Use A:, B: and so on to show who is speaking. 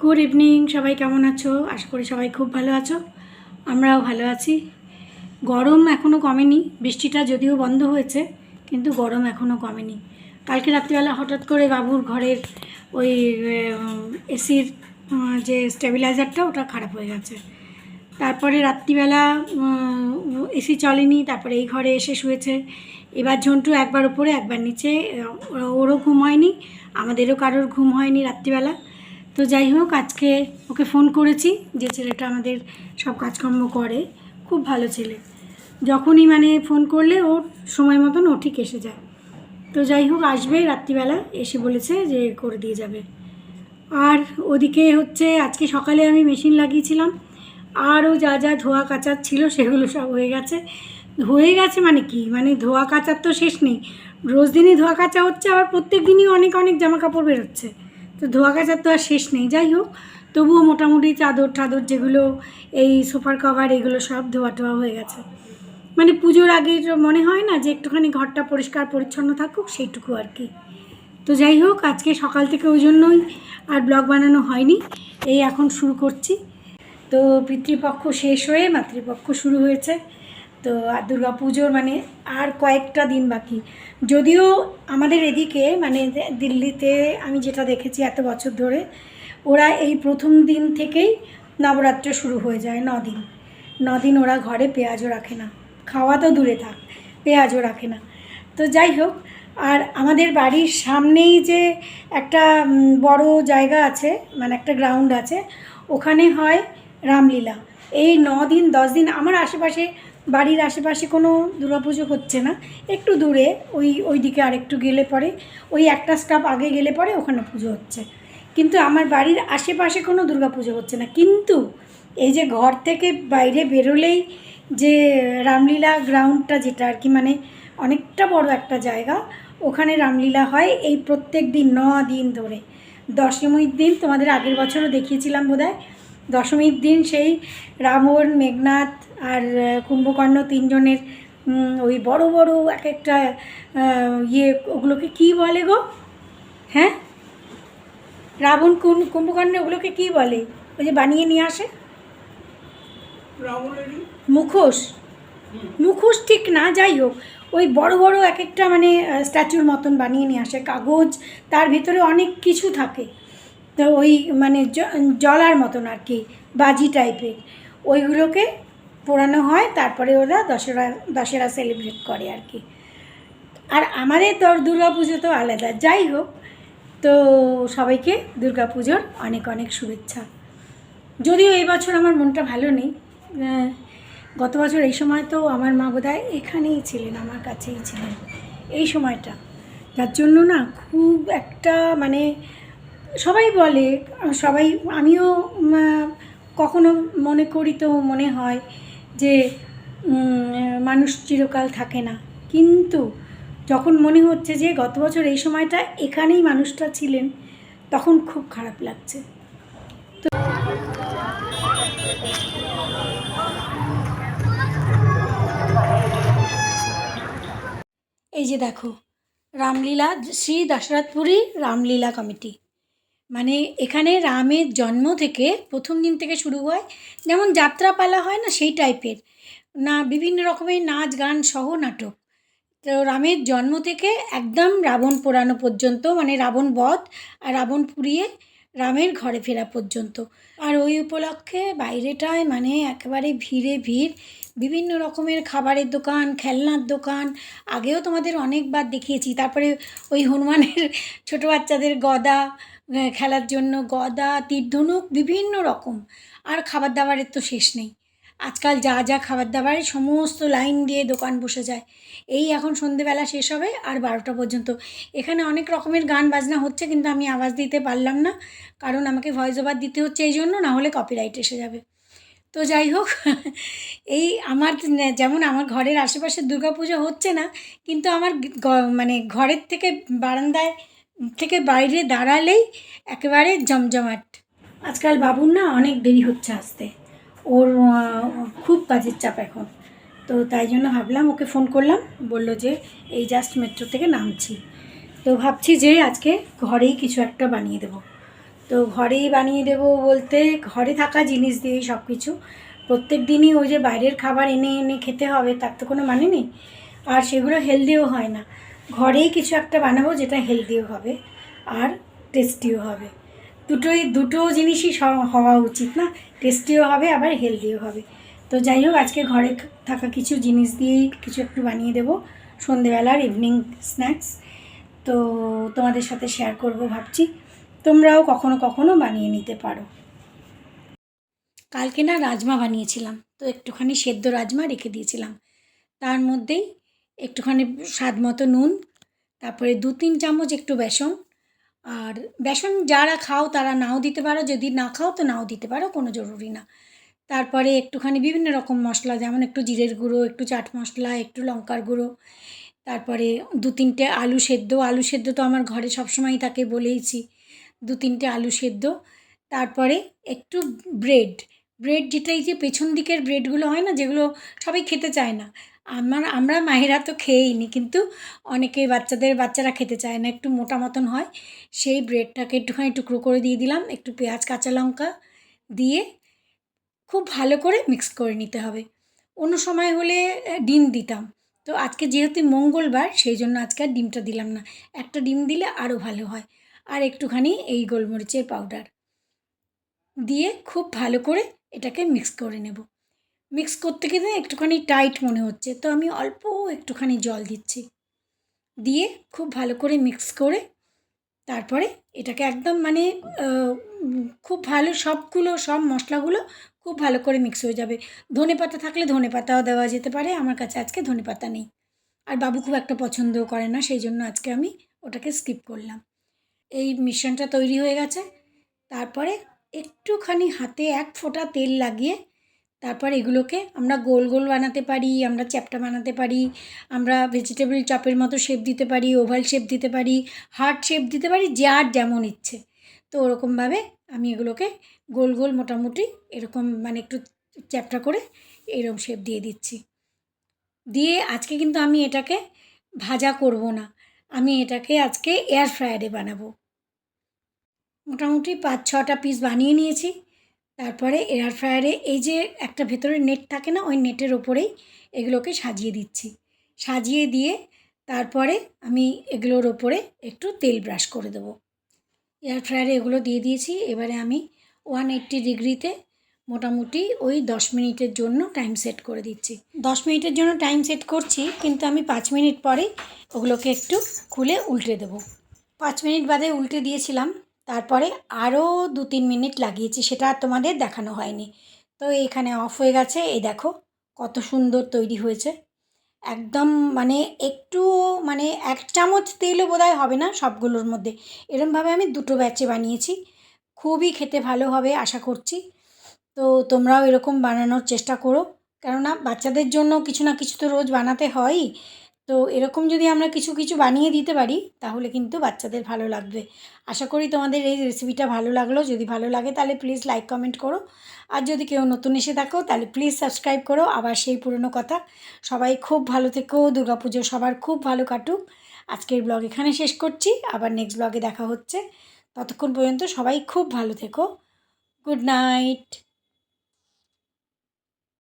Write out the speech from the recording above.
A: Good evening, সবাই কেমন আছো? আশা করি সবাই খুব ভালো আছো। আমরাও ভালো আছি। গরম এখনও কমেনি, বৃষ্টিটা যদিও বন্ধ হয়েছে কিন্তু গরম এখনও কমেনি। কালকে রাত্রিবেলা হঠাৎ করে বাবুর ঘরের ওই এসির যে স্টেবিলাইজারটা ওটা খারাপ হয়ে গেছে। তারপরে রাত্রিবেলা এসি চলেনি, তারপরে এই ঘরে এসে শুয়েছে। এবার ঝন্টু একবার ওপরে একবার নিচে, ওরও ঘুম হয়নি, আমাদেরও কারোর ঘুম হয়নি রাত্রিবেলা। তো যাই হোক, আজকে ওকে ফোন করেছি, যে ছেলেটা আমাদের সব কাজকর্ম করে, খুব ভালো ছেলে। যখনই মানে ফোন করলে ওর সময় মতন ও ঠিক এসে যায়। তো যাই হোক, আসবে রাত্রিবেলা, এসে বলেছে যে করে দিয়ে যাবে। আর ওদিকে হচ্ছে আজকে সকালে আমি মেশিন লাগিয়েছিলাম, আরও যা যা ধোয়া কাচার ছিল সেগুলো সব হয়ে গেছে। মানে কি, মানে ধোয়া কাচার তো শেষ নেই। রোজ দিনই ধোয়া কাচা হচ্ছে, আবার প্রত্যেক দিনই অনেক অনেক জামা কাপড় বেরোচ্ছে, তো ধোয়া কাচার তো আর শেষ নেই। যাই হোক, তবুও মোটামুটি চাদর টাদর যেগুলো, এই সোফার কভার, এগুলো সব ধোয়া টোয়া হয়ে গেছে। মানে পুজোর আগে মনে হয় না যে একটুখানি ঘরটা পরিষ্কার পরিচ্ছন্ন থাকুক, সেইটুকু আর কি। তো যাই হোক, আজকে সকাল থেকে ওই জন্যই আর ব্লগ বানানো হয়নি, এই এখন শুরু করছি। তো পিতৃপক্ষ শেষ হয়ে মাতৃপক্ষ শুরু হয়েছে। তো আর দুর্গা পুজোর মানে আর কয়েকটা দিন বাকি। যদিও আমাদের এদিকে মানে দিল্লিতে আমি যেটা দেখেছি এত বছর ধরে, ওরা এই প্রথম দিন থেকেই নবরাত্রি শুরু হয়ে যায়। 9 দিন, 9 দিন ওরা ঘরে পেঁয়াজও রাখে না, খাওয়া তো দূরে থাক, পেঁয়াজও রাখে না। তো যাই হোক, আর আমাদের বাড়ির সামনেই যে একটা বড় জায়গা আছে, মানে একটা গ্রাউন্ড আছে, ওখানে হয় রামলীলা। এই 9 দিন 10 দিন আমার আশেপাশে, বাড়ির আশেপাশে কোনো দুর্গাপুজো হচ্ছে না। একটু দূরে ওই দিকে আরেকটু গেলে পরে, ওই একটা স্টপ আগে গেলে পরে ওখানে পুজো হচ্ছে, কিন্তু আমার বাড়ির আশেপাশে কোনো দুর্গাপুজো হচ্ছে না। কিন্তু এই যে ঘর থেকে বাইরে বেরোলেই যে রামলীলা গ্রাউন্ডটা, যেটা আর কি মানে অনেকটা বড় একটা জায়গা, ওখানে রামলীলা হয় এই প্রত্যেক দিন 9 দিন ধরে। দশমীর দিন তোমাদের আগের বছরও দেখিয়েছিলাম বোধহয়। দশমীর দিন সেই রাবণ, মেঘনাদ আর কুম্ভকর্ণ তিনজনের ওই বড় বড় এক একটা ওগুলোকে কি বলে গো? হ্যাঁ, রাবণ কুম্ভকর্ণ ওগুলোকে কি বলে? ওই যে বানিয়ে নিয়ে আসে মুখোশ, মুখোশ ঠিক না, যাই হোক, ওই বড় বড় এক একটা মানে স্ট্যাচুর মতন বানিয়ে নিয়ে আসে, কাগজ, তার ভিতরে অনেক কিছু থাকে। তো ওই মানে জলার মতন আর কি, বাজি টাইপের, ওইগুলোকে পোড়ানো হয়। তারপরে ওরা দশেরা সেলিব্রেট করে আর কি। আর আমাদের দুর্গা পুজো তো আলাদা। যাই হোক, তো সবাইকে দুর্গা পুজোর অনেক অনেক শুভেচ্ছা। যদিও এই বছর আমার মনটা ভালো নেই। গত বছর এই সময় তো আমার মা বোধহয় এখানেই ছিলেন, আমার কাছেই ছিলেন এই সময়টা, যার জন্য না খুব একটা মানে সবাই বলে, সবাই, আমিও কখনো মনে করি, তো মনে হয় যে মানুষ চিরকাল থাকে না। কিন্তু যখন মনে হচ্ছে যে গত বছর এই সময়টা এখানেই মানুষটা ছিলেন, তখন খুব খারাপ লাগছে। তো এই যে দেখো, রামলীলা, শ্রী দশরথপুরী রামলীলা কমিটি, মানে এখানে রামের জন্ম থেকে প্রথম দিন থেকে শুরু হয়, যেমন যাত্রাপালা হয় না সেই টাইপের না, বিভিন্ন রকমের নাচ গান সহ নাটক। তো রামের জন্ম থেকে একদম রাবণ পোড়ানো পর্যন্ত, মানে রাবণ বধ আর রাবণ পুড়িয়ে রামের ঘরে ফেরা পর্যন্ত। আর ওই উপলক্ষে বাইরেটায় মানে একেবারে ভিড়ে ভিড়, বিভিন্ন রকমের খাবারের দোকান, খেলনার দোকান, আগেও তোমাদের অনেকবার দেখিয়েছি। তারপরে ওই হনুমানের ছোটো বাচ্চাদের গদা, খেলার জন্য গদা, তীরধনুক, বিভিন্ন রকম। আর খাবার দাবারের তো শেষ নেই। আজকাল যা যা খাবার দাবারের সমস্ত লাইন দিয়ে দোকান বসে যায়। এই এখন সন্ধেবেলা শেষ হবে আর 12টা পর্যন্ত। এখানে অনেক রকমের গান বাজনা হচ্ছে, কিন্তু আমি আওয়াজ দিতে পারলাম না, কারণ আমাকে ভয়েস ওভার দিতে হচ্ছে এই জন্য, না হলে কপিরাইট এসে যাবে। তো যাই হোক, এই আমার যেমন আমার ঘরের আশেপাশে দুর্গাপুজো হচ্ছে না, কিন্তু আমার মানে ঘরের থেকে বারান্দায় থেকে বাইরে দাঁড়ালেই একেবারে জমজমাট। আজকাল বাবুর না অনেক দেরি হচ্ছে আসতে, ওর খুব কাজের চাপ এখন। তো তাই জন্য ভাবলাম, ওকে ফোন করলাম, বলল যে এই জাস্ট মেট্রো থেকে নামছি। তো ভাবছি যে আজকে ঘরেই কিছু একটা বানিয়ে দেবো। তো ঘরেই বানিয়ে দেবো বলতে ঘরে থাকা জিনিস দিয়েই সব কিছু। প্রত্যেক দিনই ওই যে বাইরের খাবার এনে এনে খেতে হবে তার তো কোনো মানে নেই, আর সেগুলো হেলদিও হয় না। ঘরেই কিছু একটা বানাবো যেটা হেলদিও হবে আর টেস্টিও হবে। দুটো জিনিসই হওয়া উচিত না, টেস্টিও হবে আবার হেলদিও হবে। তো যাই হোক, আজকে ঘরে থাকা কিছু জিনিস দিয়েই কিছু একটু বানিয়ে দেবো সন্ধেবেলার ইভিনিং স্ন্যাক্স। তো তোমাদের সাথে শেয়ার করব ভাবছি, তোমরাও কখনো কখনো বানিয়ে নিতে পারো। কালকে না রাজমা বানিয়েছিলাম, তো একটুখানি সেদ্ধ রাজমা রেখে দিয়েছিলাম। তার মধ্যেই একটুখানি স্বাদ মতো নুন, তারপরে 2-3 চামচ একটু বেসন। আর বেসন যারা খাও তারা নাও দিতে পারো, যদি না খাও তো নাও দিতে পারো, কোনো জরুরি না। তারপরে একটুখানি বিভিন্ন রকম মশলা, যেমন একটু জিরের গুঁড়ো, একটু চাট মশলা, একটু লঙ্কার গুঁড়ো, তারপরে 2-3টে আলু সেদ্ধ। আলু সেদ্ধ তো আমার ঘরে সবসময়ই থাকে বলেইছি, 2-3টে আলু সেদ্ধ। তারপরে একটু ব্রেড, যেটা এই যে পেছন দিকের ব্রেডগুলো হয় না, যেগুলো সবাই খেতে চায় না। আমরা মায়েরা তো খেয়েই নি, কিন্তু অনেকে বাচ্চারা খেতে চায় না, একটু মোটা মতন হয়। সেই ব্রেডটাকে একটুখানি টুকরো করে দিয়ে দিলাম, একটু পেঁয়াজ কাঁচা লঙ্কা দিয়ে খুব ভালো করে মিক্স করে নিতে হবে। অন্য সময় হলে ডিম দিতাম, তো আজকে যেহেতু মঙ্গলবার সেই জন্য আজকে আর ডিমটা দিলাম না। একটা ডিম দিলে আরও ভালো হয়। আর একটুখানি এই গোলমরিচের পাউডার দিয়ে খুব ভালো করে এটাকে মিক্স করে নেব। মিক্স করতে গেলে একটুখানি টাইট মনে হচ্ছে, তো আমি অল্প একটুখানি জল দিচ্ছি, দিয়ে খুব ভালো করে মিক্স করে তারপরে এটাকে একদম মানে খুব ভালো সব মশলাগুলো খুব ভালো করে মিক্স হয়ে যাবে। ধনেপাতা থাকলে ধনেপাতাও দেওয়া যেতে পারে, আমার কাছে আজকে ধনেপাতা নেই। আর বাবু খুব একটা পছন্দও করে না, সেই জন্য আজকে আমি ওটাকে স্কিপ করলাম। এই মিশ্রণটা তৈরি হয়ে গেছে। তারপরে একটুখানি হাতে এক ফোঁটা তেল লাগিয়ে তারপর এগুলোকে আমরা গোল গোল বানাতে পারি, আমরা চ্যাপ্টা বানাতে পারি, আমরা ভেজিটেবল চপের মতো শেপ দিতে পারি, ওভাল শেপ দিতে পারি, হার্ট শেপ দিতে পারি, যার যেমন ইচ্ছে। তো ওরকমভাবে আমি এগুলোকে গোল গোল মোটামুটি এরকম মানে একটু চ্যাপ্টা করে এরকম শেপ দিয়ে দিচ্ছি। দিয়ে আজকে কিন্তু আমি এটাকে ভাজা করব না, আমি এটাকে আজকে এয়ার ফ্রায়ারে বানাবো। মোটামুটি 5-6টা পিস বানিয়ে নিয়েছি। তারপরে এয়ার ফ্রায়ারে এই যে একটা ভেতরে নেট থাকে না, ওই নেটের ওপরেই এগুলোকে সাজিয়ে দিচ্ছি। সাজিয়ে দিয়ে তারপরে আমি এগুলোর ওপরে একটু তেল ব্রাশ করে দেবো। এয়ার ফ্রায়ারে এগুলো দিয়ে দিয়েছি। এবারে আমি 180 ডিগ্রিতে মোটামুটি ওই 10 মিনিটের জন্য টাইম সেট করে দিচ্ছি। 10 মিনিটের জন্য টাইম সেট করছি, কিন্তু আমি 5 মিনিট পরেই ওগুলোকে একটু খুলে উল্টে দেবো। 5 মিনিট বাদে উল্টে দিয়েছিলাম, তারপরে আরও 2-3 মিনিট লাগিয়েছি, সেটা আর তোমাদের দেখানো হয়নি। তো এখানে অফ হয়ে গেছে, এই দেখো কত সুন্দর তৈরি হয়েছে। একদম মানে একটু মানে 1 চামচ তেলও বোধহয় হবে না সবগুলোর মধ্যে। এরমভাবে আমি 2টো ব্যাচে বানিয়েছি, খুবই খেতে ভালো হবে আশা করছি। তো তোমরাও এরকম বানানোর চেষ্টা করো, কেননা বাচ্চাদের জন্য কিছু না কিছু তো রোজ বানাতে হয়ই। তো এরকম যদি আমরা কিছু কিছু বানিয়ে দিতে পারি তাহলে কিন্তু বাচ্চাদের ভালো লাগবে। আশা করি তোমাদের এই রেসিপিটা ভালো লাগলো। যদি ভালো লাগে তাহলে প্লিজ লাইক কমেন্ট করো, আর যদি কেউ নতুন এসে থাকো তাহলে প্লিজ সাবস্ক্রাইব করো। আবার সেই পুরনো কথা, সবাই খুব ভালো থেকো, দুর্গাপুজো সবার খুব ভালো কাটুক। আজকের ব্লগ এখানে শেষ করছি, আবার নেক্সট ব্লগে দেখা হচ্ছে। ততক্ষণ পর্যন্ত সবাই খুব ভালো থেকো। Good night.